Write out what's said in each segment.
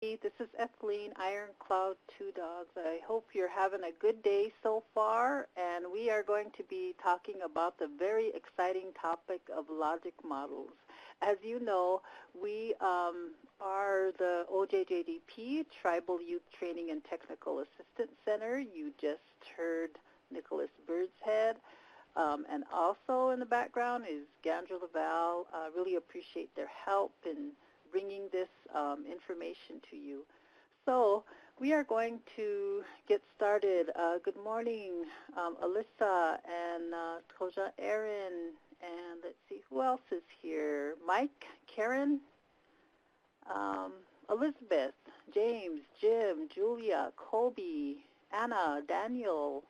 This is Ethelene, Iron Cloud Two Dogs. I hope you're having a good day so far, and we are going to be talking about the very exciting topic of logic models. As you know, we are the OJJDP, Tribal Youth Training and Technical Assistance Center. You just heard Nicholas Birdshead. And also in the background is Gandra Laval. Really appreciate their help in bringing this information to you. So we are going to get started. Good morning, Alyssa and Koja Erin, and let's see who else is here. Mike, Karen, Elizabeth, James, Jim, Julia, Kobe, Anna, Daniel,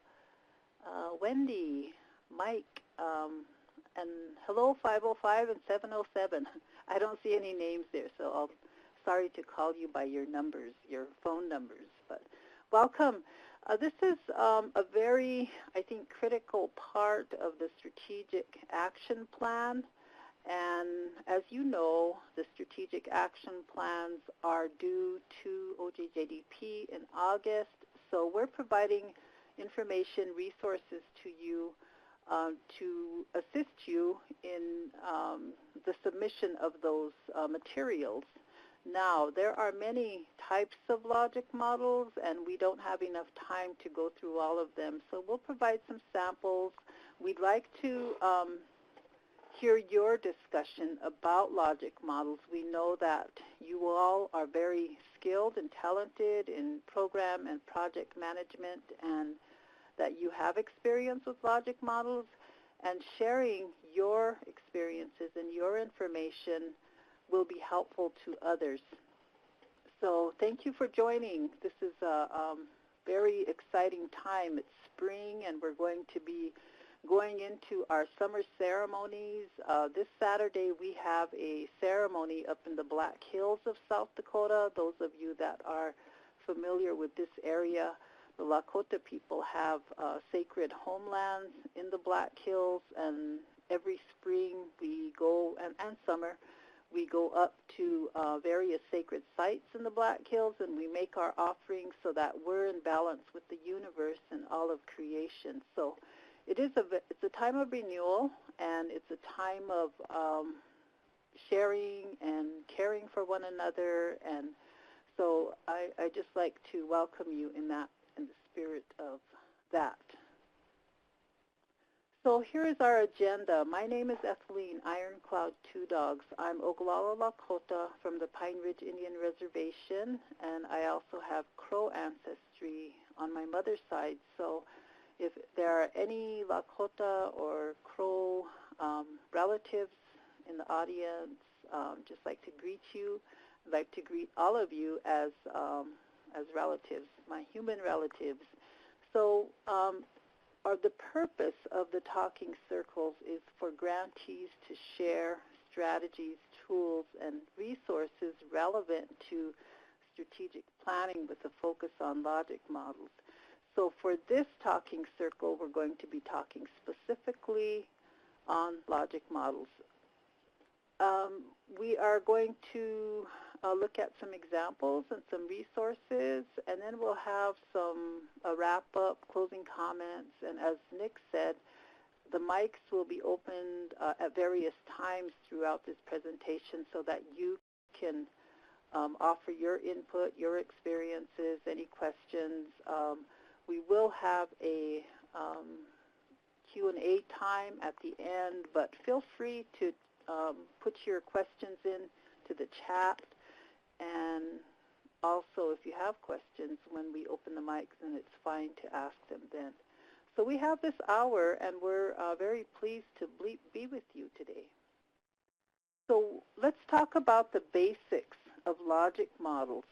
Wendy, Mike, and hello 505 and 707. I don't see any names there, so I'm sorry to call you by your numbers, your phone numbers, but welcome. This is a very, I think, critical part of the strategic action plan. And as you know, the strategic action plans are due to OJJDP in August, so we're providing information, resources to you to assist you in the submission of those materials. Now, there are many types of logic models, and we don't have enough time to go through all of them, so we'll provide some samples. We'd like to hear your discussion about logic models. We know that you all are very skilled and talented in program and project management, and that you have experience with logic models, and sharing your experiences and your information will be helpful to others. So thank you for joining. This is a very exciting time. It's spring, and we're going to be going into our summer ceremonies. This Saturday we have a ceremony up in the Black Hills of South Dakota. Those of you that are familiar with this area, the Lakota people have sacred homelands in the Black Hills, and every spring we go, and summer, we go up to various sacred sites in the Black Hills, and we make our offerings so that we're in balance with the universe and all of creation. So it's a time of renewal, and it's a time of sharing and caring for one another, and so I just like to welcome you in the spirit of that. So here is our agenda. My name is Ethelene, Iron Cloud Two Dogs. I'm Oglala Lakota from the Pine Ridge Indian Reservation, and I also have Crow ancestry on my mother's side. So if there are any Lakota or Crow relatives in the audience, just like to greet you. I'd like to greet all of you as relatives, my human relatives. So the purpose of the talking circles is for grantees to share strategies, tools, and resources relevant to strategic planning with a focus on logic models. So for this talking circle, we're going to be talking specifically on logic models. We are going to look at some examples and some resources, and then we'll have a wrap-up, closing comments, and as Nick said, the mics will be opened at various times throughout this presentation so that you can offer your input, your experiences, any questions. We will have a Q&A time at the end, but feel free to put your questions in to the chat, and also if you have questions when we open the mics, then it's fine to ask them then. So we have this hour, and we're very pleased to be with you today. So let's talk about the basics of logic models.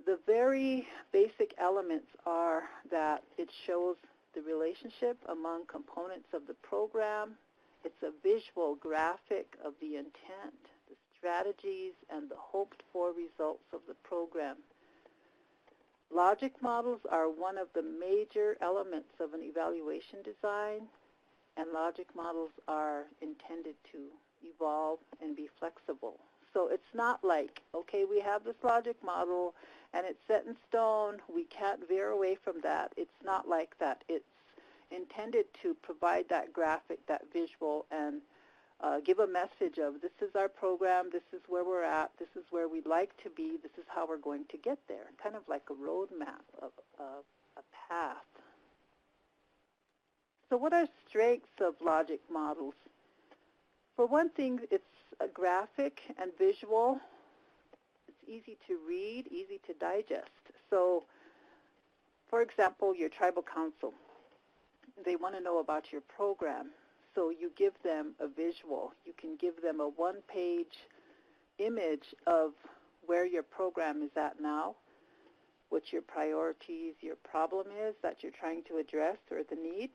The very basic elements are that it shows the relationship among components of the program. It's a visual graphic of the intent, the strategies, and the hoped-for results of the program. Logic models are one of the major elements of an evaluation design, and logic models are intended to evolve and be flexible. So it's not like, okay, we have this logic model and it's set in stone. We can't veer away from that. It's not like that. It's intended to provide that graphic, that visual, and give a message of this is our program, this is where we're at, this is where we'd like to be, this is how we're going to get there, kind of like a roadmap, a path. So what are strengths of logic models? For one thing, it's a graphic and visual. It's easy to read, easy to digest. So, for example, your tribal council, they want to know about your program. So you give them a visual. You can give them a one-page image of where your program is at now, what your priorities, your problem is that you're trying to address or the need,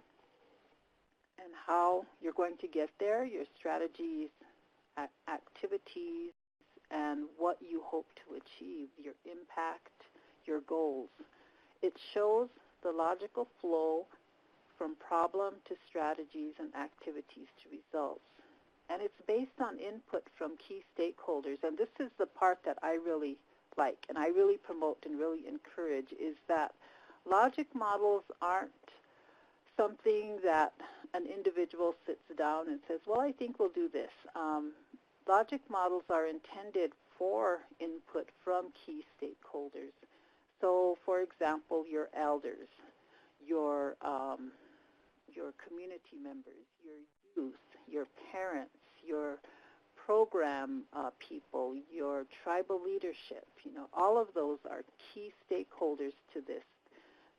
and how you're going to get there, your strategies, activities, and what you hope to achieve, your impact, your goals. It shows the logical flow from problem to strategies and activities to results. And it's based on input from key stakeholders. And this is the part that I really like and I really promote and really encourage, is that logic models aren't something that an individual sits down and says, well, I think we'll do this. Logic models are intended for input from key stakeholders. So, for example, your elders, your community members, your youth, your parents, your program people, your tribal leadership, all of those are key stakeholders to this.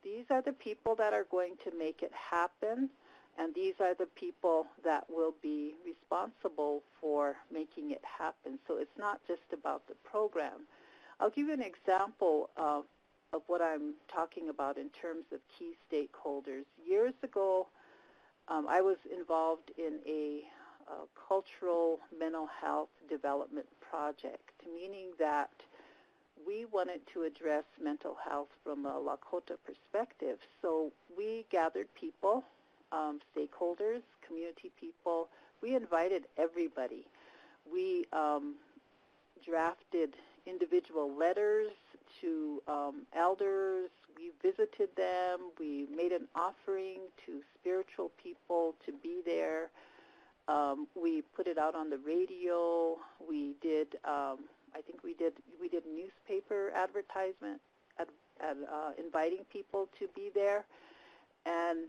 These are the people that are going to make it happen, and these are the people that will be responsible for making it happen. So it's not just about the program. I'll give you an example of what I'm talking about in terms of key stakeholders. Years ago, I was involved in a cultural mental health development project, meaning that we wanted to address mental health from a Lakota perspective. So we gathered people, stakeholders, community people. We invited everybody. We drafted individual letters to elders. We visited them. We made an offering to spiritual people to be there. We put it out on the radio. We did, I think we did newspaper advertisement, inviting people to be there. And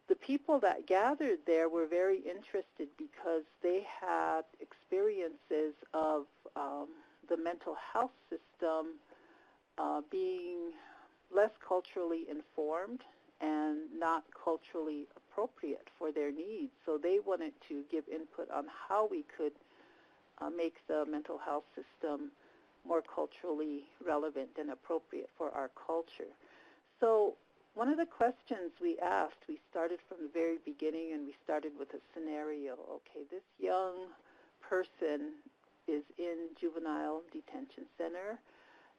the people that gathered there were very interested because they had experiences of the mental health system being less culturally informed and not culturally appropriate for their needs. So they wanted to give input on how we could make the mental health system more culturally relevant and appropriate for our culture. So one of the questions we asked, we started from the very beginning and we started with a scenario. Okay, this young person is in juvenile detention center,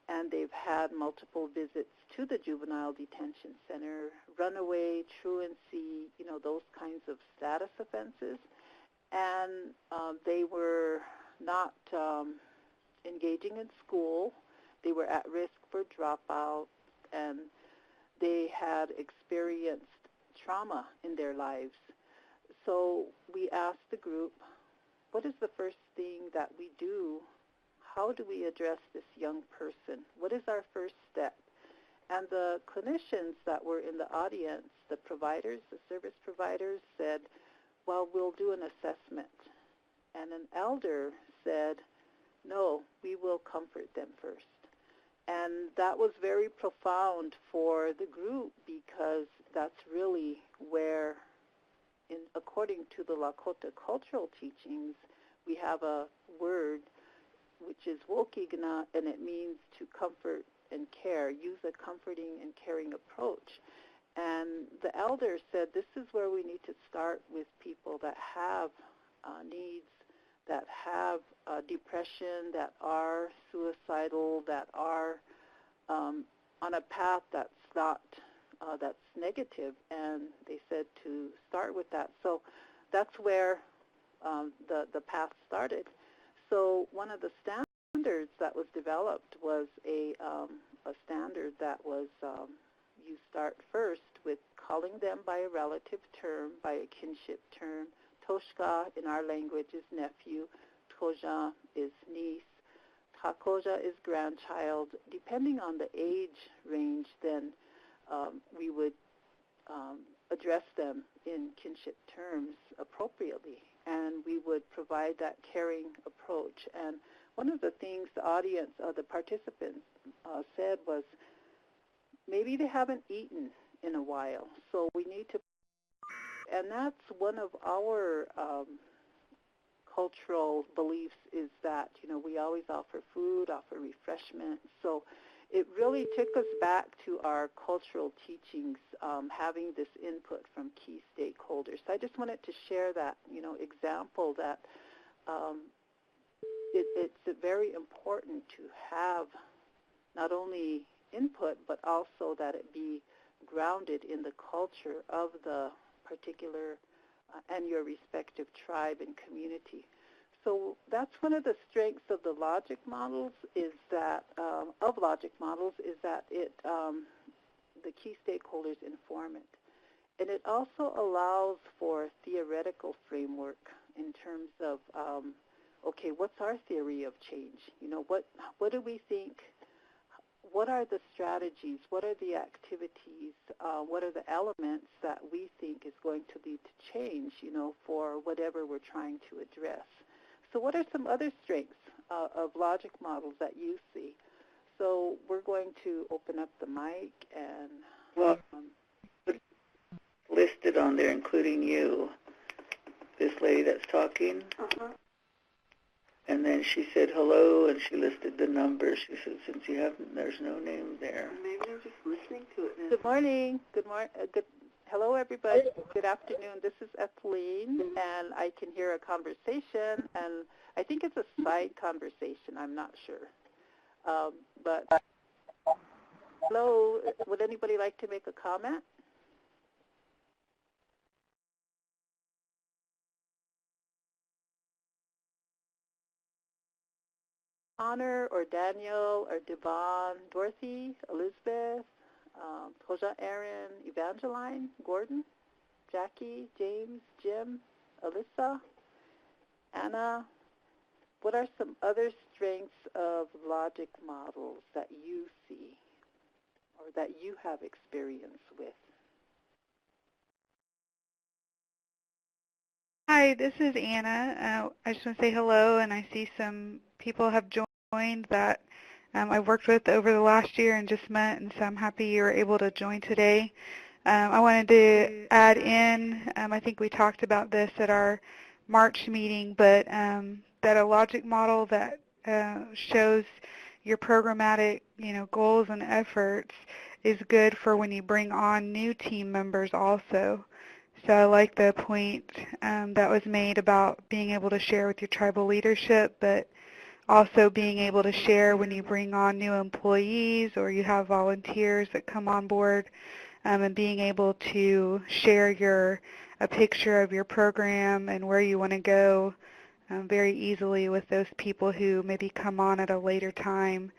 and they've had multiple visits to the juvenile detention center, runaway, truancy, those kinds of status offenses. And they were not engaging in school. They were at risk for dropout, and they had experienced trauma in their lives. So we asked the group, what is the first thing that we do? How do we address this young person? What is our first step? And the clinicians that were in the audience, the providers, the service providers, said, well, we'll do an assessment. And an elder said, no, we will comfort them first. And that was very profound for the group because that's really where, according to the Lakota cultural teachings, we have a word which is wokigna, and it means to comfort and care, use a comforting and caring approach. And the elder said this is where we need to start with people that have needs, that have depression, that are suicidal, that are on a path that's not, that's negative. And they said to start with that. So that's where the path started. So one of the standards that was developed was a standard that was, you start first with calling them by a relative term, by a kinship term. Toshka in our language is nephew, Toja is niece, Takoja is grandchild. Depending on the age range, then we would address them in kinship terms appropriately, and we would provide that caring approach. And one of the things the audience, the participants said was maybe they haven't eaten in a while, so we need to, and that's one of our cultural beliefs is that, you know, we always offer food, offer refreshment. So it really took us back to our cultural teachings, having this input from key stakeholders. So I just wanted to share that, you know, example that it's very important to have not only input, but also that it be grounded in the culture of the particular and your respective tribe and community. So that's one of the strengths of the logic models is that, it, the key stakeholders inform it. And it also allows for theoretical framework in terms of, okay, what's our theory of change? You know, what do we think? What are the strategies? What are the activities? What are the elements that we think is going to lead to change, you know, for whatever we're trying to address? So what are some other strengths of logic models that you see? So we're going to open up the mic and... Well, listed on there, including you, this lady that's talking. Uh-huh. And then she said hello, and she listed the numbers. She said, since you haven't, there's no name there. Maybe they're just listening to it now. Good morning. Hello, everybody. Good afternoon. This is Ethelene, and I can hear a conversation, and I think it's a side conversation. I'm not sure. But hello, would anybody like to make a comment? Connor or Daniel or Devon, Dorothy, Elizabeth, Toja, Aaron, Evangeline, Gordon, Jackie, James, Jim, Alyssa, Anna. What are some other strengths of logic models that you see or that you have experience with? Hi, this is Anna. I just want to say hello, and I see some people have joined that I've worked with over the last year and just met, and so I'm happy you were able to join today. I wanted to add in, I think we talked about this at our March meeting, but that a logic model that shows your programmatic, goals and efforts is good for when you bring on new team members also. So I like the point that was made about being able to share with your tribal leadership, but also being able to share when you bring on new employees or you have volunteers that come on board, and being able to share a picture of your program and where you want to go very easily with those people who maybe come on at a later time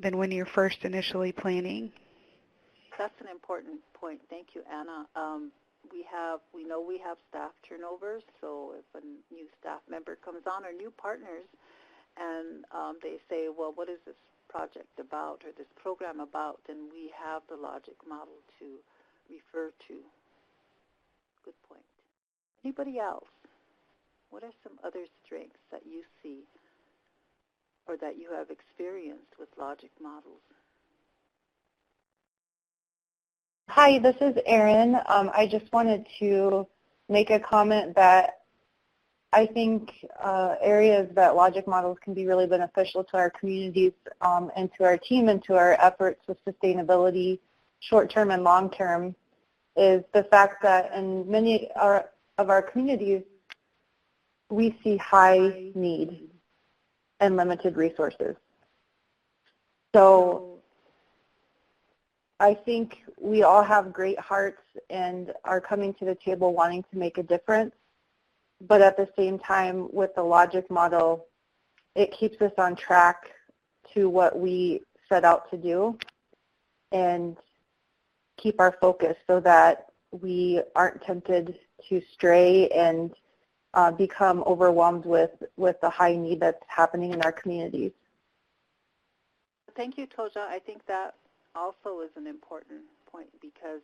than when you're first initially planning. That's an important point. Thank you, Anna. We know we have staff turnovers, so if a new staff member comes on or new partners and they say, well, what is this project about or this program about, then we have the logic model to refer to. Good point. Anybody else? What are some other strengths that you see or that you have experienced with logic models? Hi, this is Erin. I just wanted to make a comment that I think areas that logic models can be really beneficial to our communities and to our team and to our efforts with sustainability, short-term and long-term, is the fact that in many of our communities, we see high need and limited resources. So I think we all have great hearts and are coming to the table wanting to make a difference, but at the same time with the logic model, it keeps us on track to what we set out to do and keep our focus so that we aren't tempted to stray and become overwhelmed with the high need that's happening in our communities. Thank you, Toja. I think that also is an important point because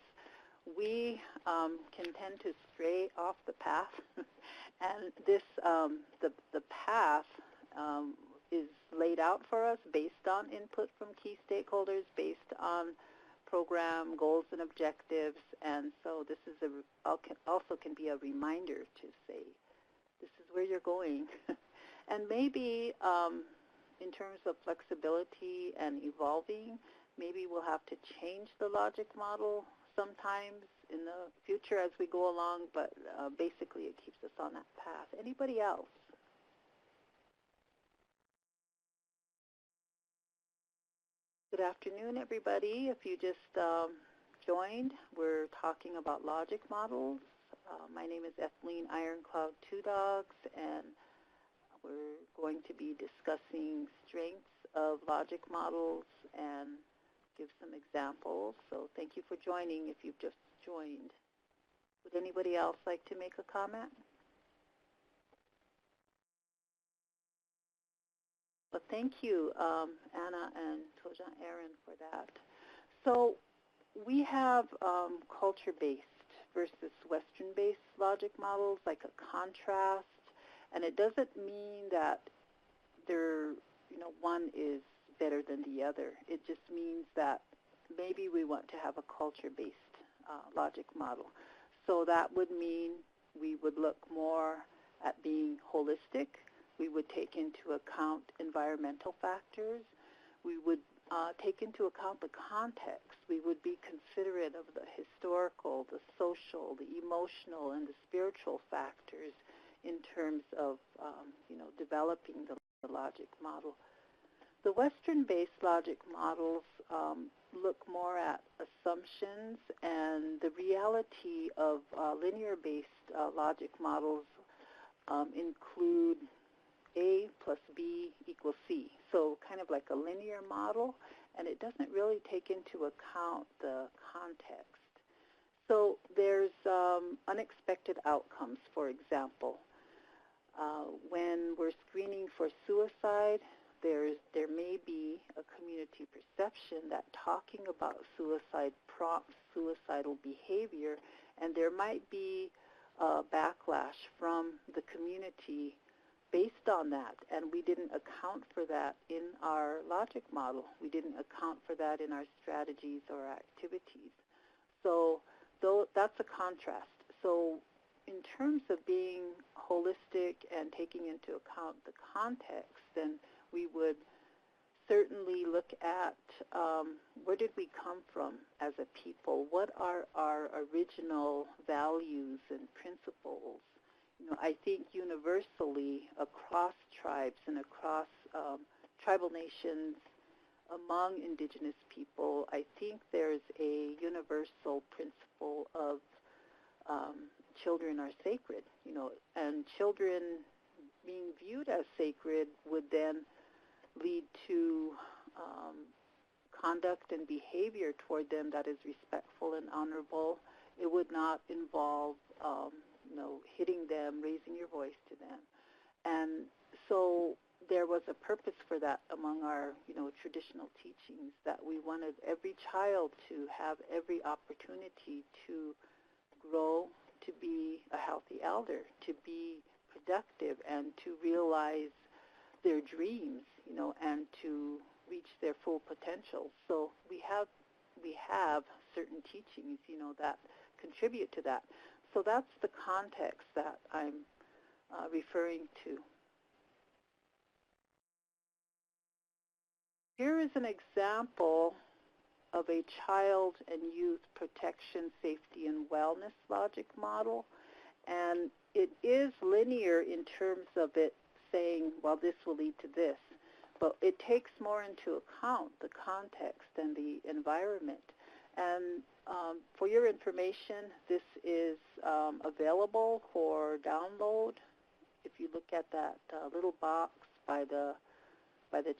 we can tend to stray off the path, and this the path is laid out for us based on input from key stakeholders, based on program goals and objectives, and so this is also can be a reminder to say, this is where you're going. And maybe in terms of flexibility and evolving, maybe we'll have to change the logic model sometimes in the future as we go along, but basically it keeps us on that path. Anybody else? Good afternoon, everybody. If you just joined, we're talking about logic models. My name is Etheline Ironcloud Two Dogs, and we're going to be discussing strengths of logic models and give some examples. So thank you for joining if you've just joined. Would anybody else like to make a comment? Well, thank you, Anna and Toja Aaron, for that. So we have culture-based versus Western-based logic models, like a contrast, and it doesn't mean that one is better than the other. It just means that maybe we want to have a culture-based logic model. So that would mean we would look more at being holistic. We would take into account environmental factors. We would take into account the context. We would be considerate of the historical, the social, the emotional, and the spiritual factors in terms of developing the logic model. The Western-based logic models look more at assumptions, and the reality of linear-based logic models include A plus B equals C. So kind of like a linear model, and it doesn't really take into account the context. So there's unexpected outcomes, for example. When we're screening for suicide, there may be a community perception that talking about suicide prompts suicidal behavior, and there might be backlash from the community based on that, and we didn't account for that in our logic model. We didn't account for that in our strategies or activities. So that's a contrast. So in terms of being holistic and taking into account the context, then we would certainly look at where did we come from as a people? What are our original values and principles? I think universally across tribes and across tribal nations, among indigenous people, I think there's a universal principle of children are sacred, and children being viewed as sacred would then lead to conduct and behavior toward them that is respectful and honorable. It would not involve hitting them, raising your voice to them. And so there was a purpose for that among our, traditional teachings, that we wanted every child to have every opportunity to grow, to be a healthy elder, to be productive, and to realize their dreams, and to reach their full potential. So we have certain teachings, that contribute to that. So that's the context that I'm referring to. Here is an example of a child and youth protection, safety, and wellness logic model. And it is linear in terms of it saying, well, this will lead to this. But it takes more into account the context and the environment. And for your information, this is available for download. If you look at that little box by the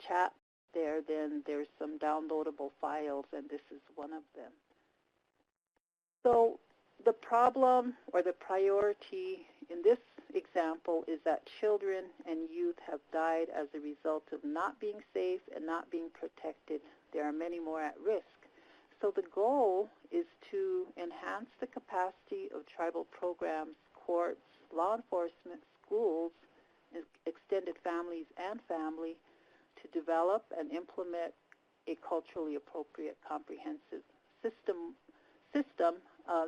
chat there, then there's some downloadable files, and this is one of them. So the problem or the priority in this example is that children and youth have died as a result of not being safe and not being protected. There are many more at risk. So the goal is to enhance the capacity of tribal programs, courts, law enforcement, schools, extended families, and family to develop and implement a culturally appropriate, comprehensive system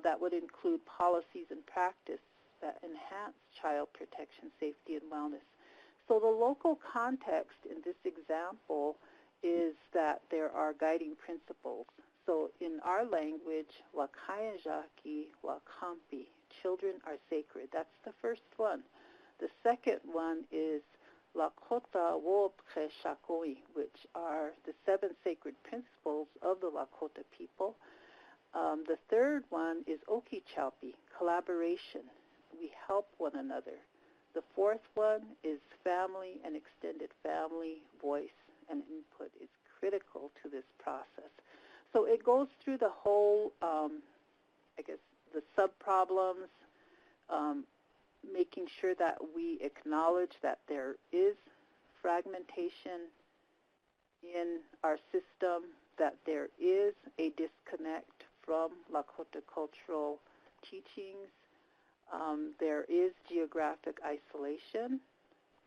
that would include policies and practice that enhance child protection, safety, and wellness. So the local context in this example is that there are guiding principles. So in our language, Wakayanjaki, Wakampi, children are sacred. That's the first one. The second one is Lakota Wopke Shakoi, which are the 7 sacred principles of the Lakota people. The third one is Okeechobee, collaboration. We help one another. The fourth one is family and extended family, voice and input is critical to this process. So it goes through the whole, I guess, the sub-problems, making sure that we acknowledge that there is fragmentation in our system, that there is a disconnect from Lakota cultural teachings. There is geographic isolation,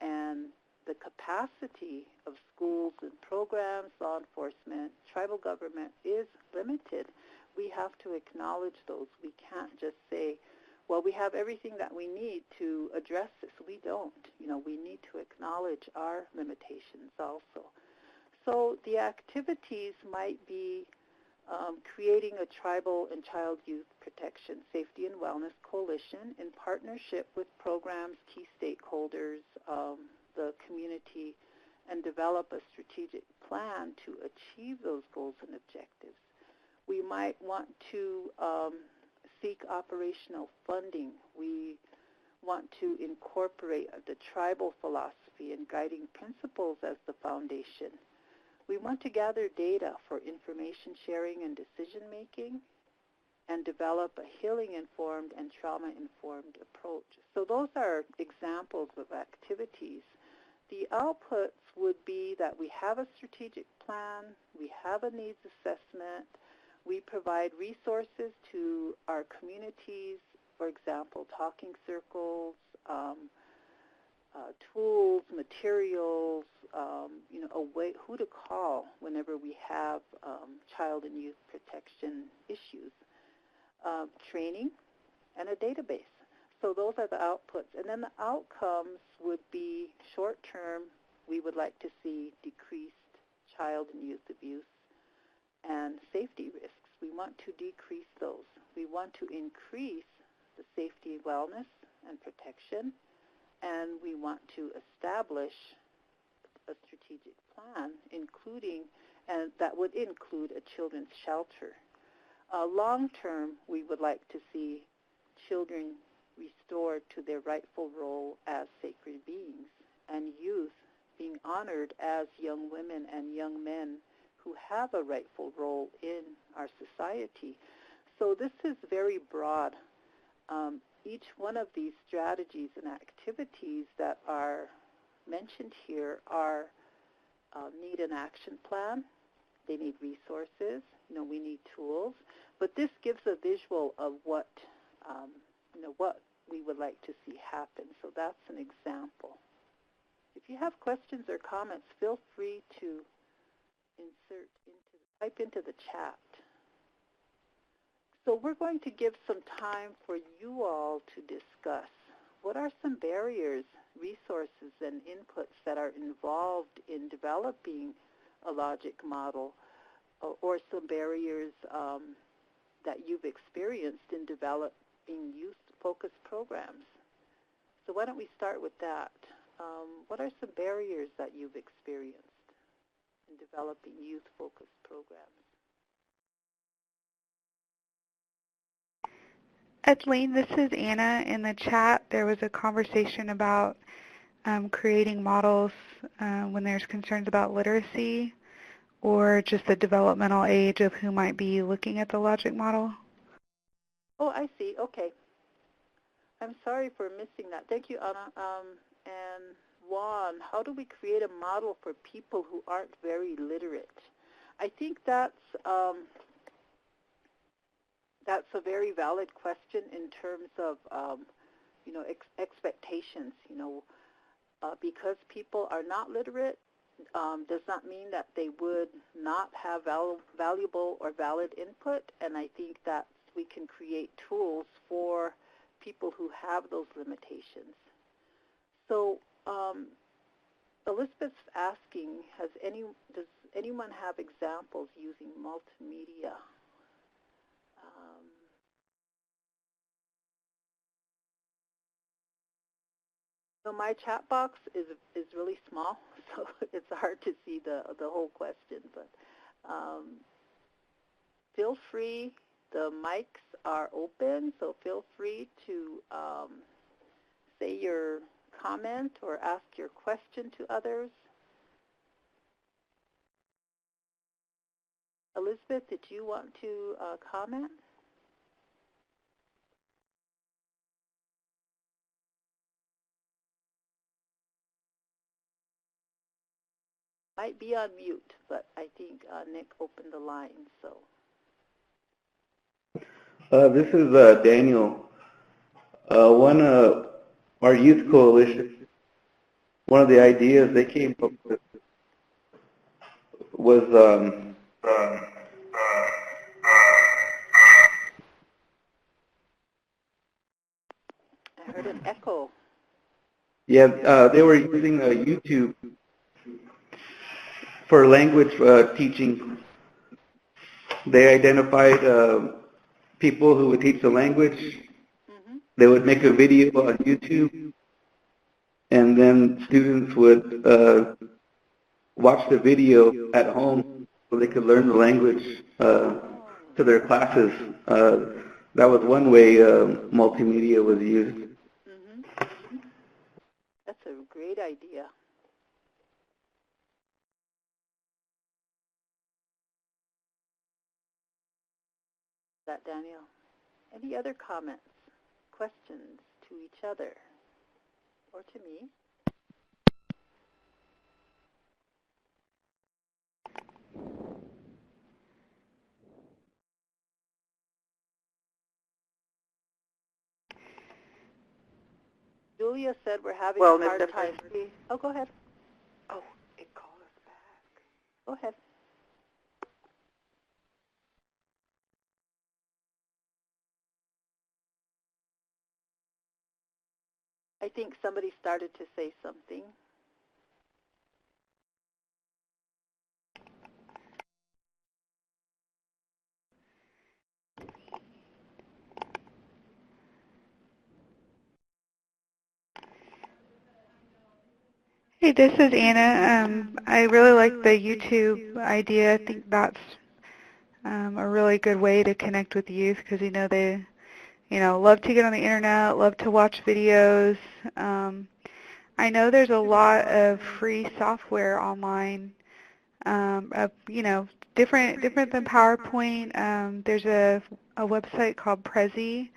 and the capacity of schools and programs, law enforcement, tribal government is limited. We have to acknowledge those. We can't just say, well, we have everything that we need to address this. We don't. You know, we need to acknowledge our limitations also. So the activities might be creating a tribal and child youth protection, safety, and wellness coalition in partnership with programs, key stakeholders, the community, and develop a strategic plan to achieve those goals and objectives. We might want to seek operational funding. We want to incorporate the tribal philosophy and guiding principles as the foundation. We want to gather data for information sharing and decision making and develop a healing-informed and trauma-informed approach. So those are examples of activities. The outputs would be that we have a strategic plan, we have a needs assessment, we provide resources to our communities, for example, talking circles, tools, materials, a way, who to call whenever we have child and youth protection issues, training, and a database. So those are the outputs. And then the outcomes would be short-term. We would like to see decreased child and youth abuse and safety risks. We want to decrease those. We want to increase the safety, wellness, and protection, and we want to establish a strategic plan, and that would include a children's shelter. Long-term, we would like to see children restored to their rightful role as sacred beings, and youth being honored as young women and young men who have a rightful role in our society. So this is very broad. Each one of these strategies and activities that are mentioned here need an action plan. They need resources. We need tools. But this gives a visual of what we would like to see happen. So that's an example. If you have questions or comments, feel free to type into the chat. So we're going to give some time for you all to discuss what are some barriers, resources, and inputs that are involved in developing a logic model, or some barriers that you've experienced in developing youth-focused programs. So why don't we start with that? What are some barriers that you've experienced in developing youth-focused programs? Edleen, this is Anna. In the chat, there was a conversation about creating models when there's concerns about literacy. or just the developmental age of who might be looking at the logic model? Oh, I see. Okay. I'm sorry for missing that. Thank you, Anna. And Juan, how do we create a model for people who aren't very literate? I think that's a very valid question in terms of expectations. Because people are not literate does not mean that they would not have valuable or valid input. And I think that we can create tools for people who have those limitations. So Elizabeth's asking, does anyone have examples using multimedia? So my chat box is really small, so it's hard to see the whole question. But feel free. The mics are open, so feel free to say your comment or ask your question to others. Elizabeth, did you want to comment? Might be on mute, but I think Nick opened the line, so. This is Daniel. One our youth coalition, one of the ideas they came up with was I heard an echo. yeah, they were using YouTube for language teaching. They identified people who would teach the language. Mm-hmm. They would make a video on YouTube, and then students would watch the video at home so they could learn the language to their classes. That was one way multimedia was used. Mm-hmm. That's a great idea. That, Daniel. Any other comments, questions to each other or to me? Julia said we're having a hard time. Oh, go ahead. Oh, it called us back. Go ahead. I think somebody started to say something. Hey, this is Anna. I really like the YouTube idea. I think that's a really good way to connect with youth because they love to get on the internet, love to watch videos. I know there's a lot of free software online, different than PowerPoint. There's a website called Prezi.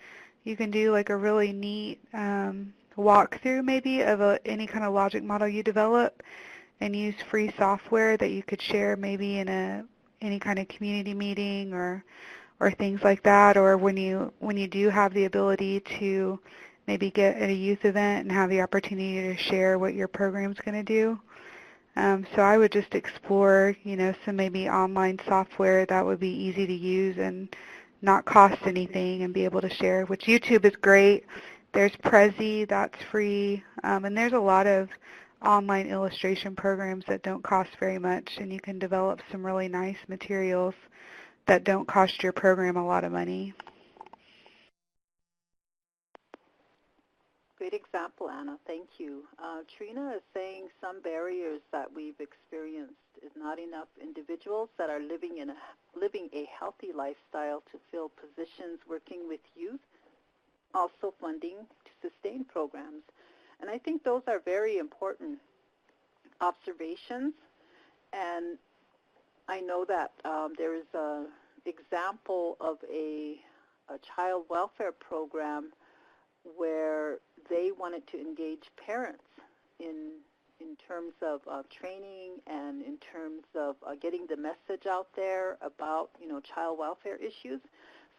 You can do like a really neat walkthrough maybe of any kind of logic model you develop and use free software that you could share maybe in any kind of community meeting or things like that, or when you do have the ability to maybe get at a youth event and have the opportunity to share what your program's going to do. So I would just explore, some maybe online software that would be easy to use and not cost anything and be able to share, which YouTube is great. There's Prezi, that's free, and there's a lot of online illustration programs that don't cost very much, and you can develop some really nice materials that don't cost your program a lot of money. Great example, Anna. Thank you. Trina is saying some barriers that we've experienced is not enough individuals that are living a healthy lifestyle to fill positions working with youth, also funding to sustain programs. And I think those are very important observations. And I know that there is an example of a child welfare program where they wanted to engage parents in terms of training and in terms of getting the message out there about child welfare issues.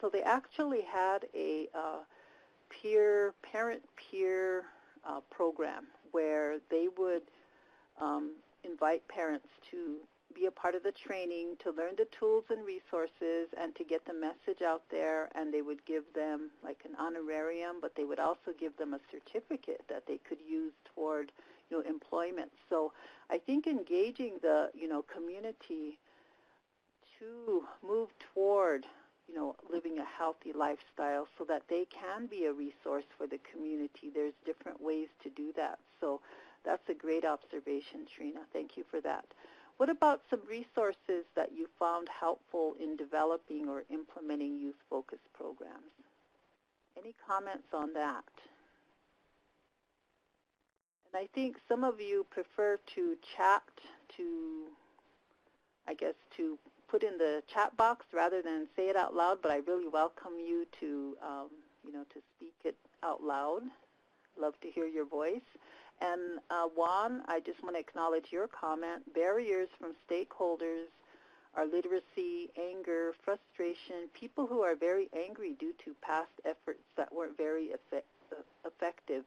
So they actually had a parent-peer program where they would invite parents to be a part of the training, to learn the tools and resources, and to get the message out there. And they would give them like an honorarium, but they would also give them a certificate that they could use toward employment. So I think engaging the community to move toward living a healthy lifestyle so that they can be a resource for the community. There's different ways to do that. So that's a great observation, Trina. Thank you for that. What about some resources that you found helpful in developing or implementing youth-focused programs? Any comments on that? And I think some of you prefer to chat, to put in the chat box rather than say it out loud, but I really welcome you to, to speak it out loud. Love to hear your voice. And Juan, I just want to acknowledge your comment. Barriers from stakeholders are literacy, anger, frustration, people who are very angry due to past efforts that weren't very effective,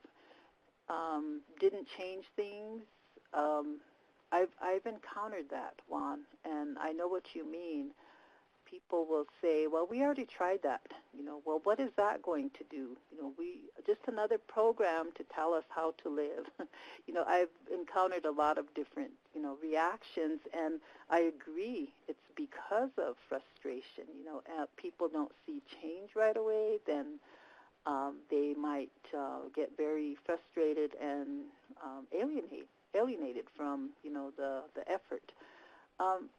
didn't change things. I've encountered that, Juan, and I know what you mean. People will say, well, we already tried that. Well, what is that going to do? Just another program to tell us how to live. I've encountered a lot of different, reactions, and I agree. It's because of frustration. People don't see change right away, then they might get very frustrated and alienated from, the effort.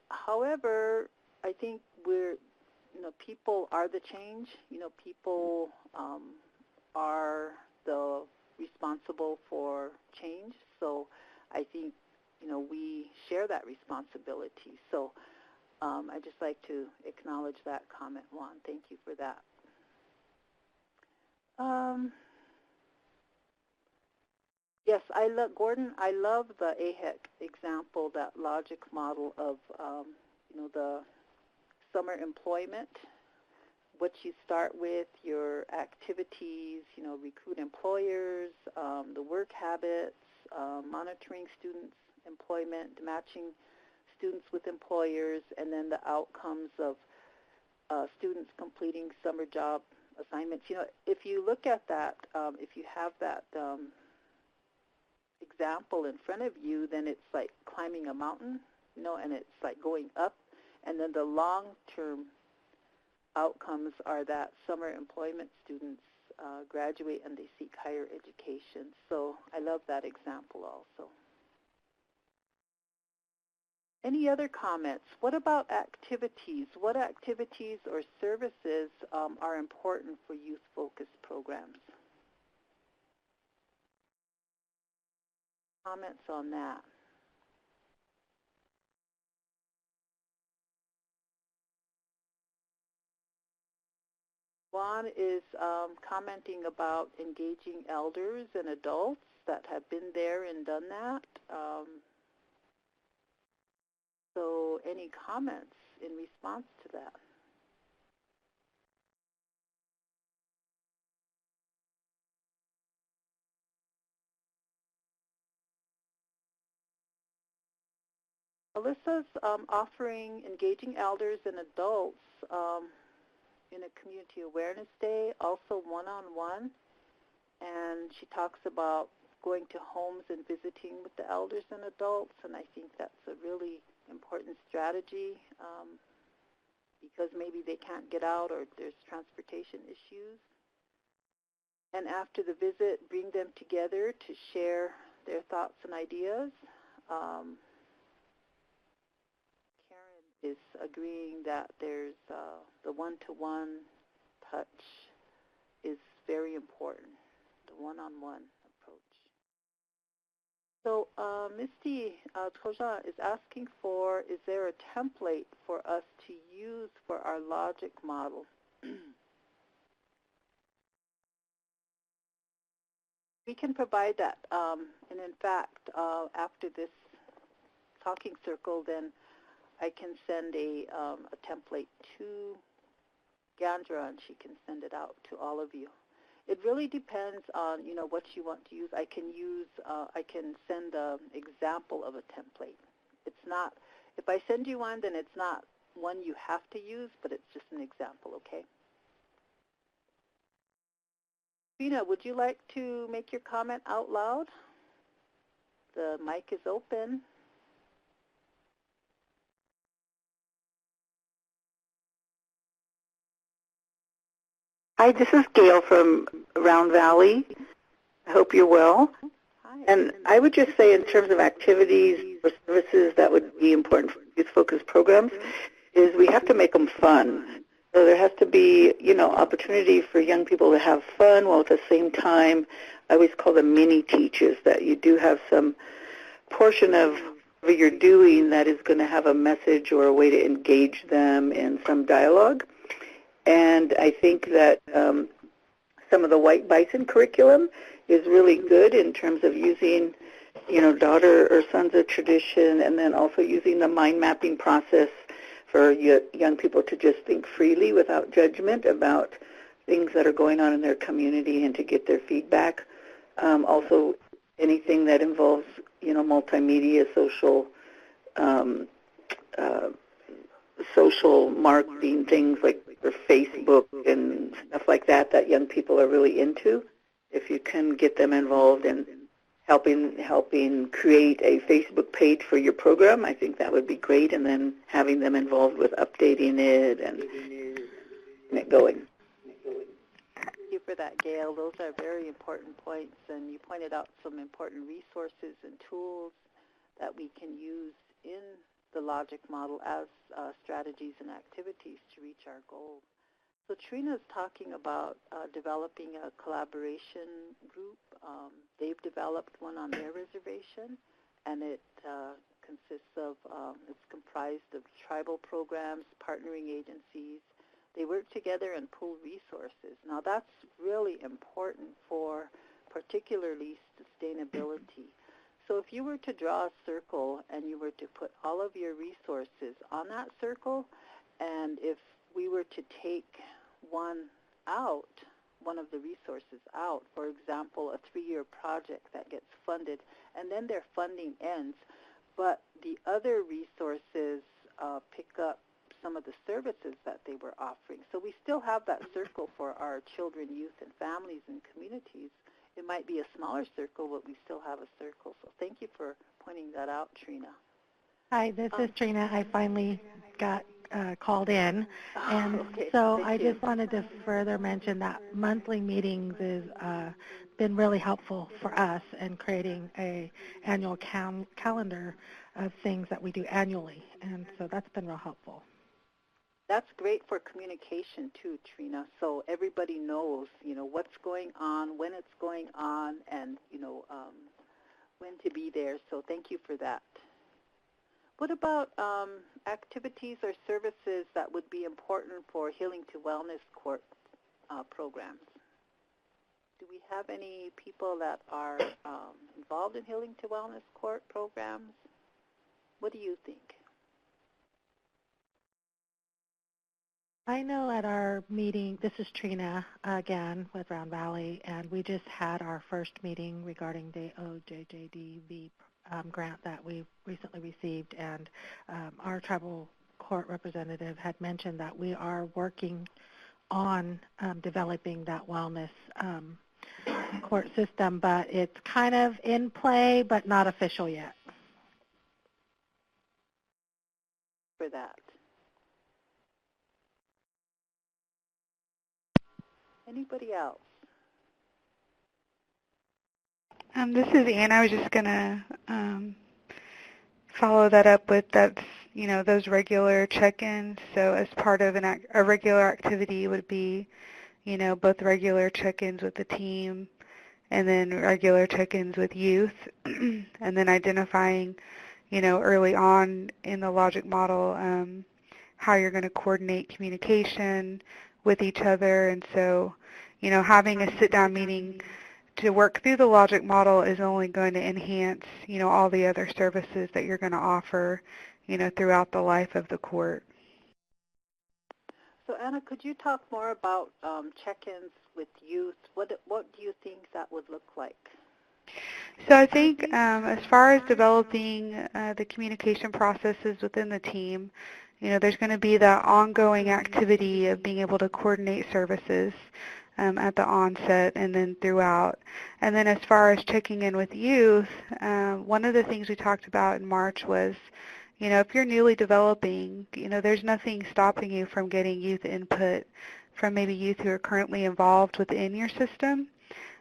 However, I think people are the change. People are the responsible for change. So I think, we share that responsibility. So I'd just like to acknowledge that comment, Juan. Thank you for that. Yes, Gordon, I love the AHEC example, that logic model of, the summer employment, what you start with, your activities, recruit employers, the work habits, monitoring students' employment, matching students with employers, and then the outcomes of students completing summer job assignments. If you look at that, if you have that example in front of you, then it's like climbing a mountain, and it's like going up. And then the long-term outcomes are that summer employment students graduate and they seek higher education. So I love that example also. Any other comments? What about activities? What activities or services are important for youth-focused programs? Comments on that? Juan is commenting about engaging elders and adults that have been there and done that. So any comments in response to that? Alyssa's offering engaging elders and adults in a community awareness day, also one-on-one, and she talks about going to homes and visiting with the elders and adults, and I think that's a really important strategy because maybe they can't get out or there's transportation issues. And after the visit, bring them together to share their thoughts and ideas. Is agreeing that there's the one-to-one touch is very important, the one-on-one approach. So Misty Trojan is asking for, is there a template for us to use for our logic model? We can provide that. And in fact, after this talking circle, then I can send a template to Gandra, and she can send it out to all of you. It really depends on, what you want to use. I can send an example of a template. It's not, if I send you one, then it's not one you have to use, but it's just an example, okay? Trina, would you like to make your comment out loud? The mic is open. Hi, this is Gail from Round Valley. I hope you're well. Hi. And I would just say in terms of activities or services that would be important for youth-focused programs is we have to make them fun. So there has to be, opportunity for young people to have fun while at the same time, I always call them mini-teaches, that you do have some portion of what you're doing that is going to have a message or a way to engage them in some dialogue. And I think that some of the White Bison curriculum is really good in terms of using, daughter or sons of tradition, and then also using the mind mapping process for young people to just think freely without judgment about things that are going on in their community and to get their feedback. Also, anything that involves, multimedia, social marketing, things like Facebook and stuff like that young people are really into. If you can get them involved in helping create a Facebook page for your program, I think that would be great, and then having them involved with updating it and it going. Thank you for that, Gail. Those are very important points, and you pointed out some important resources and tools that we can use in the logic model as strategies and activities to reach our goals. So Trina is talking about developing a collaboration group. They've developed one on their reservation, and it consists of, it's comprised of tribal programs, partnering agencies. They work together and pool resources. Now that's really important for particularly sustainability. So if you were to draw a circle and you were to put all of your resources on that circle, and if we were to take one of the resources out, for example, a 3-year project that gets funded, and then their funding ends, but the other resources pick up some of the services that they were offering. So we still have that circle for our children, youth, and families and communities. It might be a smaller circle, but we still have a circle. So thank you for pointing that out, Trina. Hi, this is Trina. I finally got called in. And okay. so Thank I you. just wanted to further mention that monthly meetings has been really helpful for us in creating a annual calendar of things that we do annually. And so that's been real helpful. That's great for communication too, Trina. So everybody knows, what's going on, when it's going on, and when to be there. So thank you for that. What about activities or services that would be important for Healing to Wellness Court programs? Do we have any people that are involved in Healing to Wellness Court programs? What do you think? I know at our meeting, this is Trina again with Round Valley, and we just had our first meeting regarding the OJJDV grant that we recently received, and our tribal court representative had mentioned that we are working on developing that wellness court system, but it's kind of in play but not official yet. For that. Anybody else? This is Anna. I was just going to follow that up with those regular check-ins. So as part of a regular activity would be, both regular check-ins with the team and then regular check-ins with youth, and then identifying, early on in the logic model how you're going to coordinate communication with each other. And so, having a sit-down meeting to work through the logic model is only going to enhance, all the other services that you're going to offer, throughout the life of the court. So Anna, could you talk more about check-ins with youth? What do you think that would look like? So I think as far as developing the communication processes within the team, there's going to be that ongoing activity of being able to coordinate services at the onset and then throughout. And then as far as checking in with youth, one of the things we talked about in March was, if you're newly developing, there's nothing stopping you from getting youth input from maybe youth who are currently involved within your system.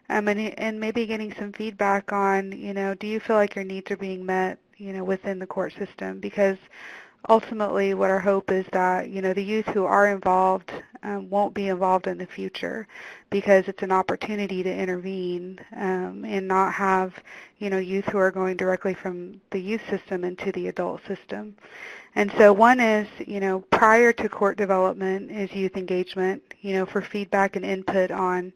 And maybe getting some feedback on, do you feel like your needs are being met, within the court system? Because ultimately what our hope is that, the youth who are involved won't be involved in the future, because it's an opportunity to intervene and not have, youth who are going directly from the youth system into the adult system. And so one is, prior to court development is youth engagement, for feedback and input on,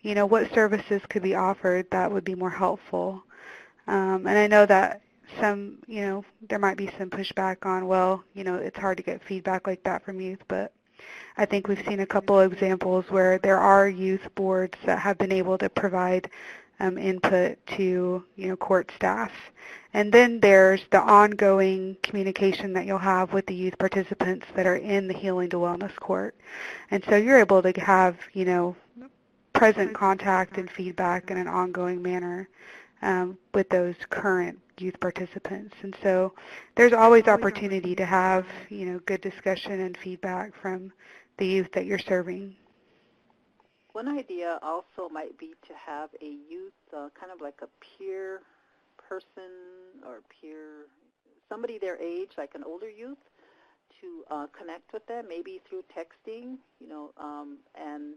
what services could be offered that would be more helpful. And I know that some, there might be some pushback on, well, it's hard to get feedback like that from youth, but I think we've seen a couple of examples where there are youth boards that have been able to provide input to, court staff. And then there's the ongoing communication that you'll have with the youth participants that are in the Healing to Wellness Court. And so you're able to have, present contact and feedback in an ongoing manner with those current youth participants. And so there's always opportunity to have, good discussion and feedback from the youth that you're serving. One idea also might be to have a youth, kind of like a peer person or peer, somebody their age, like an older youth, to connect with them, maybe through texting, and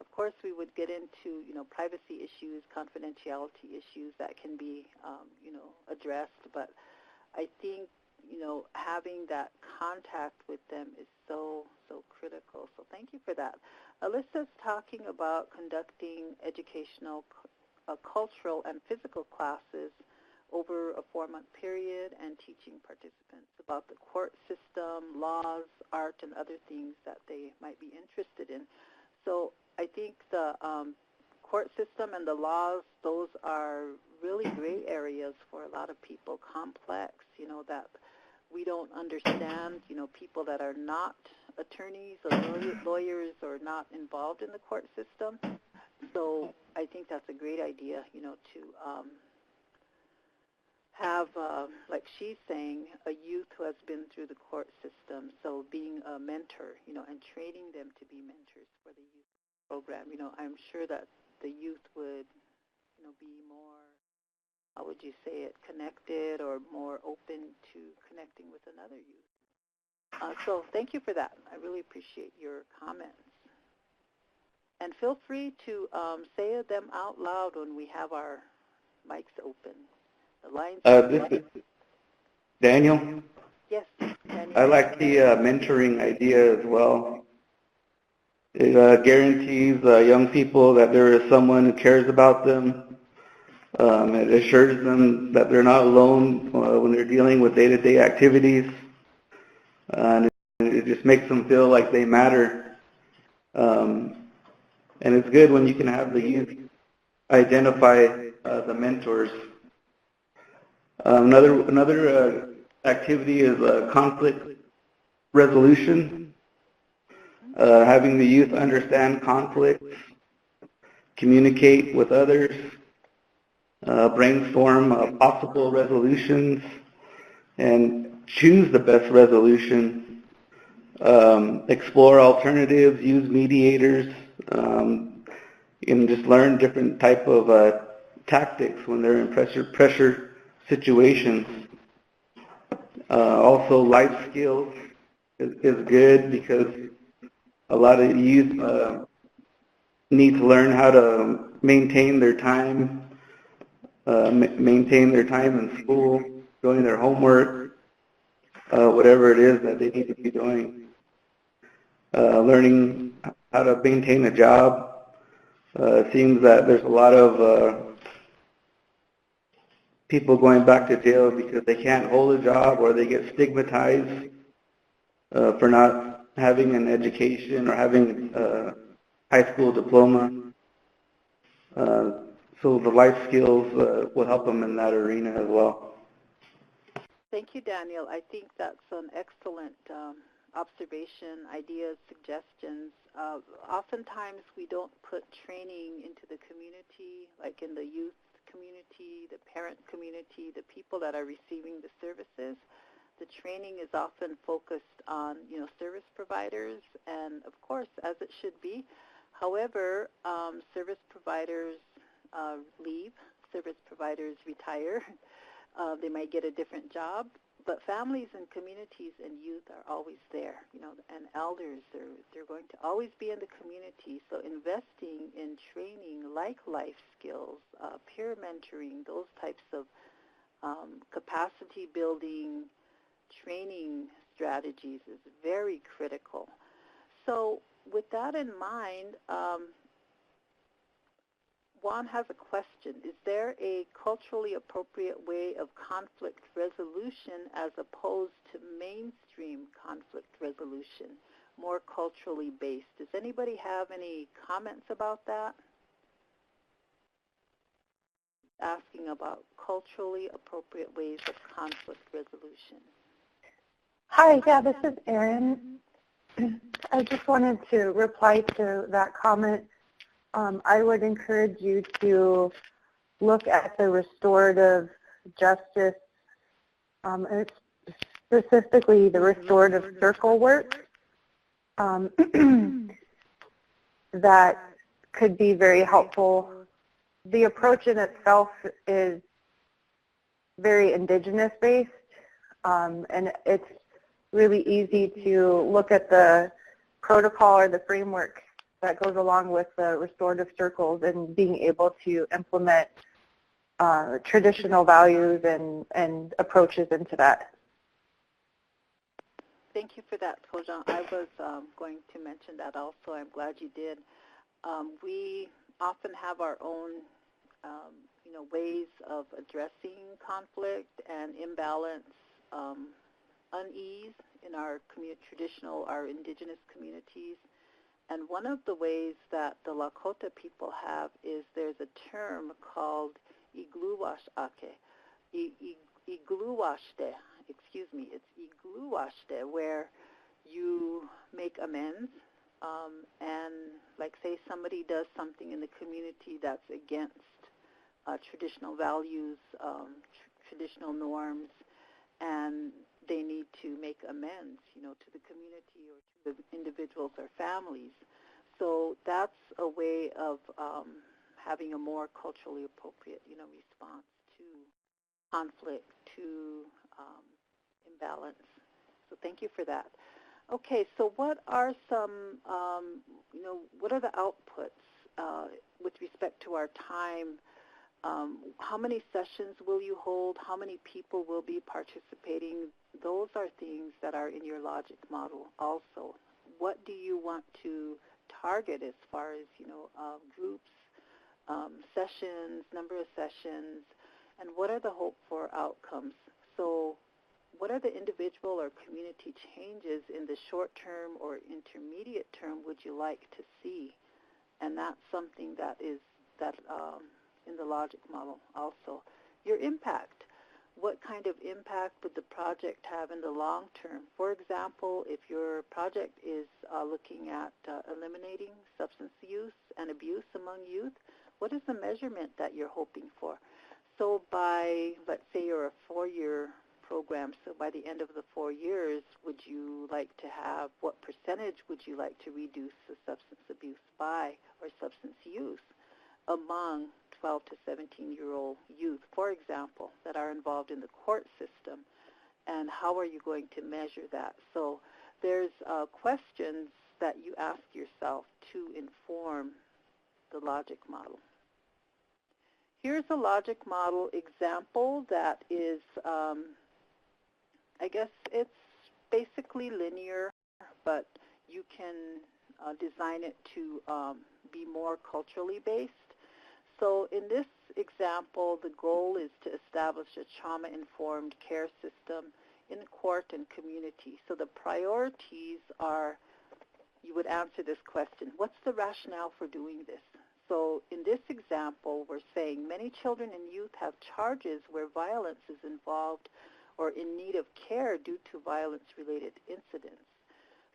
of course we would get into, privacy issues, confidentiality issues that can be, addressed, but I think, having that contact with them is so critical. So thank you for that. Alyssa's talking about conducting educational, cultural, and physical classes over a 4-month period and teaching participants about the court system, laws, art, and other things that they might be interested in. So I think the court system and the laws, those are really gray areas for a lot of people, complex, that we don't understand, people that are not attorneys or lawyers or not involved in the court system. So I think that's a great idea, to have, like she's saying, a youth who has been through the court system, so being a mentor, and training them to be mentors for the youth program. I'm sure that the youth would, be more, how would you say it, connected or more open to connecting with another youth. So thank you for that. I really appreciate your comments. And feel free to say them out loud when we have our mics open. The lines this is Daniel. Yes, Daniel. I like the mentoring idea as well. It guarantees young people that there is someone who cares about them. It assures them that they're not alone when they're dealing with day-to-day activities. And it just makes them feel like they matter. And it's good when you can have the youth identify the mentors. Another activity is conflict resolution. Having the youth understand conflicts, communicate with others, brainstorm possible resolutions, and choose the best resolution, explore alternatives, use mediators, and just learn different type of tactics when they're in pressure situations. Also, life skills is good because a lot of youth need to learn how to maintain their time, maintain their time in school, doing their homework, whatever it is that they need to be doing. Learning how to maintain a job. It seems that there's a lot of people going back to jail because they can't hold a job or they get stigmatized for not having an education or having a high school diploma. So the life skills will help them in that arena as well. Thank you, Daniel. I think that's an excellent observation, ideas, suggestions. Oftentimes we don't put training into the community, like in the youth community, the parent community, the people that are receiving the services. The training is often focused on, service providers, and of course, as it should be. However, service providers leave, service providers retire. They might get a different job, but families and communities and youth are always there, and elders, they're going to always be in the community. So investing in training like life skills, peer mentoring, those types of capacity building training strategies is very critical. So with that in mind, Juan has a question. Is there a culturally appropriate way of conflict resolution as opposed to mainstream conflict resolution, more culturally based? Does anybody have any comments about that? Asking about culturally appropriate ways of conflict resolution. Hi, yeah, this is Erin. I just wanted to reply to that comment. I would encourage you to look at the restorative justice, specifically the restorative circle work that could be very helpful. The approach in itself is very indigenous based, and it's really easy to look at the protocol or the framework that goes along with the restorative circles and being able to implement traditional values and approaches into that. Thank you for that, Kojan. I was going to mention that also. I'm glad you did. We often have our own, ways of addressing conflict and imbalance, unease in our our indigenous communities. And one of the ways that the Lakota people have is there's a term called igluwashake, igluwashte, it's igluwashte, where you make amends and, like, say somebody does something in the community that's against traditional values, traditional norms, and they need to make amends, to the community or to the individuals or families. So that's a way of having a more culturally appropriate, response to conflict, to imbalance. So thank you for that. Okay, so what are some, what are the outputs with respect to our time? How many sessions will you hold? How many people will be participating? Those are things that are in your logic model also. What do you want to target as far as, groups, sessions, number of sessions, and what are the hope for outcomes? So what are the individual or community changes in the short term or intermediate term would you like to see? And that's something that is in the logic model also. Your impact. What kind of impact would the project have in the long term? For example, if your project is looking at eliminating substance use and abuse among youth, what is the measurement that you're hoping for? So by, let's say you're a 4-year program, so by the end of the 4 years, would you like to have, what percentage would you like to reduce the substance abuse by, or substance use among 12 to 17-year-old youth, for example, that are involved in the court system, and how are you going to measure that? So there's questions that you ask yourself to inform the logic model. Here's a logic model example that is, I guess it's basically linear, but you can design it to be more culturally based. So in this example, the goal is to establish a trauma-informed care system in court and community. So the priorities are, you would answer this question, what's the rationale for doing this? So in this example, we're saying many children and youth have charges where violence is involved or in need of care due to violence-related incidents.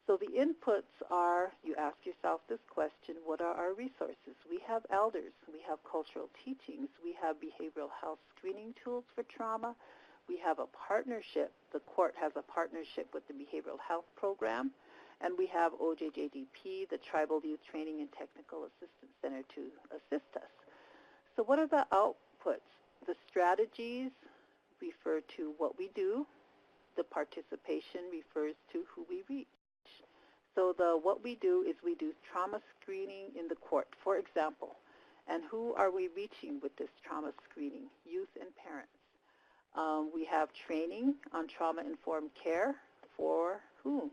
So the inputs are, you ask yourself this question, what are our resources? We have elders, we have cultural teachings, we have behavioral health screening tools for trauma, we have a partnership, the court has a partnership with the Behavioral Health Program, and we have OJJDP, the Tribal Youth Training and Technical Assistance Center, to assist us. So what are the outputs? The strategies refer to what we do. The participation refers to who we reach. So what we do is we do trauma screening in the court, for example. And who are we reaching with this trauma screening? Youth and parents. We have training on trauma-informed care for whom?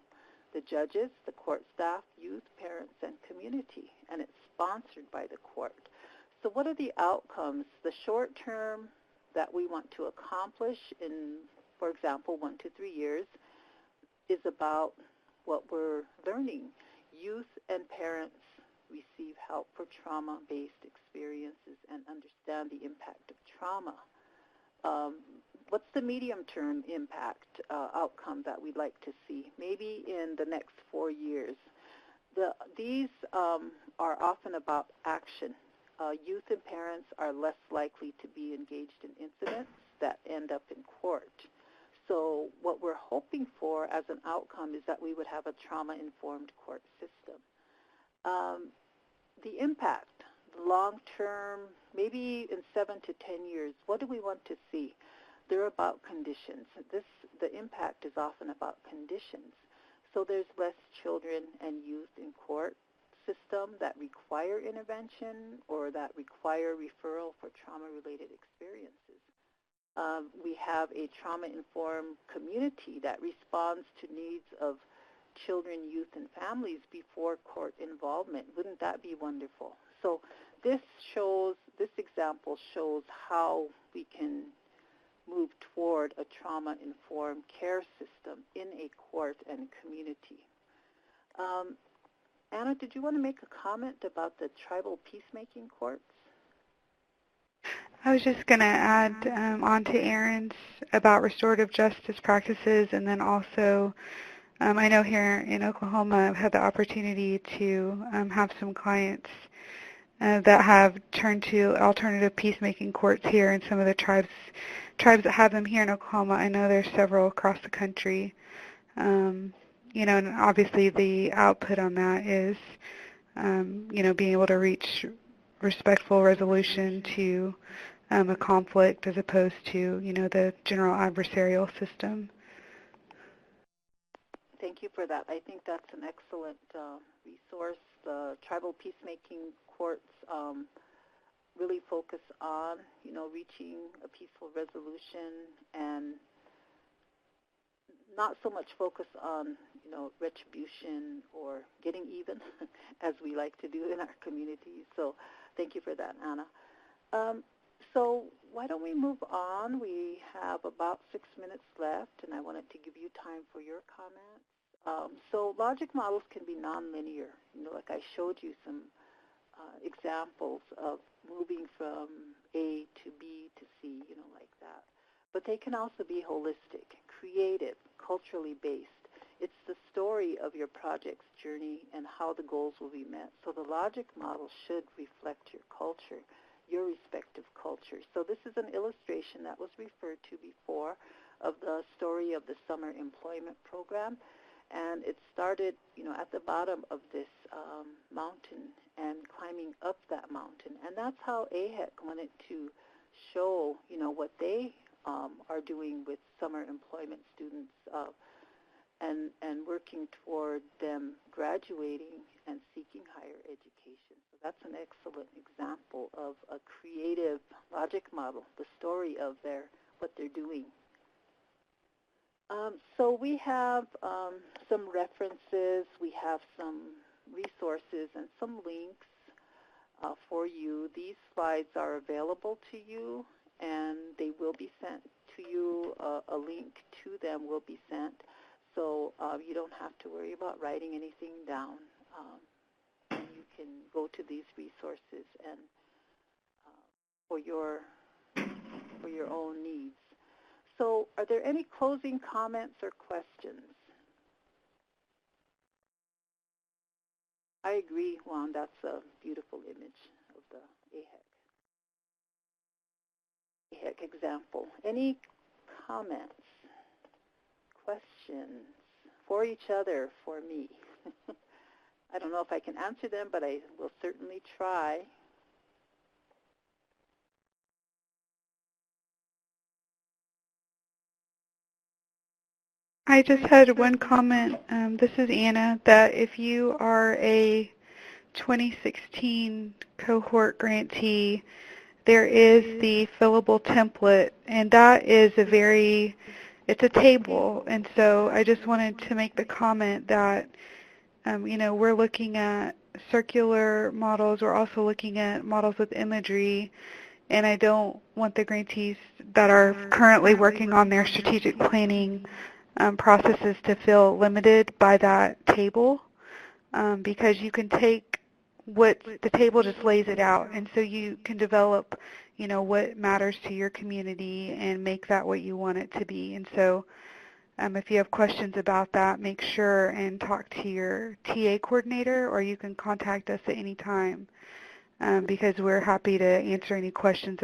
The judges, the court staff, youth, parents, and community. And it's sponsored by the court. So what are the outcomes? The short term that we want to accomplish in, for example, 1 to 3 years is about what we're learning. Youth and parents receive help for trauma-based experiences and understand the impact of trauma. What's the medium-term impact outcome that we'd like to see? Maybe in the next 4 years. These are often about action. Youth and parents are less likely to be engaged in incidents that end up in court. So what we're hoping for as an outcome is that we would have a trauma-informed court system. The impact, the long-term, maybe in 7 to 10 years, what do we want to see? They're about conditions. The impact is often about conditions. So there's less children and youth in court system that require intervention or that require referral for trauma-related experiences. We have a trauma-informed community that responds to needs of children, youth, and families before court involvement. Wouldn't that be wonderful? So this example shows how we can move toward a trauma-informed care system in a court and community. Anna, did you want to make a comment about the tribal peacemaking courts? I was just going to add on to Erin's about restorative justice practices, and then also I know here in Oklahoma I've had the opportunity to have some clients that have turned to alternative peacemaking courts here, and some of the tribes that have them here in Oklahoma. I know there's several across the country. You know, and obviously the output on that is, you know, being able to reach respectful resolution to a conflict as opposed to, you know, the general adversarial system. Thank you for that. I think that's an excellent resource. The tribal peacemaking courts really focus on, you know, reaching a peaceful resolution and not so much focus on, you know, retribution or getting even, as we like to do in our communities. So thank you for that, Anna. So why don't we move on? We have about 6 minutes left, and I wanted to give you time for your comments. So logic models can be nonlinear. You know, like I showed you some examples of moving from A to B to C, you know, like that. But they can also be holistic, creative, culturally based. It's the story of your project's journey and how the goals will be met. So the logic model should reflect your culture, your respective cultures. So this is an illustration that was referred to before of the story of the summer employment program. And it started, you know, at the bottom of this mountain and climbing up that mountain. And that's how AHEC wanted to show, you know, what they are doing with summer employment students and working toward them graduating and seeking higher education. So that's an excellent example of a creative logic model, the story of what they're doing. So we have some references, we have some resources and some links for you. These slides are available to you, and they will be sent to you. A link to them will be sent, so you don't have to worry about writing anything down. You can go to these resources and for your own needs. So are there any closing comments or questions? I agree, Juan, that's a beautiful image of the AHEC example. Any comments, questions for each other, for me? I don't know if I can answer them, but I will certainly try. I just had one comment. This is Anna, that if you are a 2016 cohort grantee, there is the fillable template, and that is it's a table. And so I just wanted to make the comment that, we're looking at circular models. We're also looking at models with imagery, and I don't want the grantees that are currently working on their strategic planning processes to feel limited by that table, because you can take what the table just lays it out, and so you can develop, what matters to your community and make that what you want it to be. And so if you have questions about that, make sure and talk to your TA coordinator, or you can contact us at any time, because we're happy to answer any questions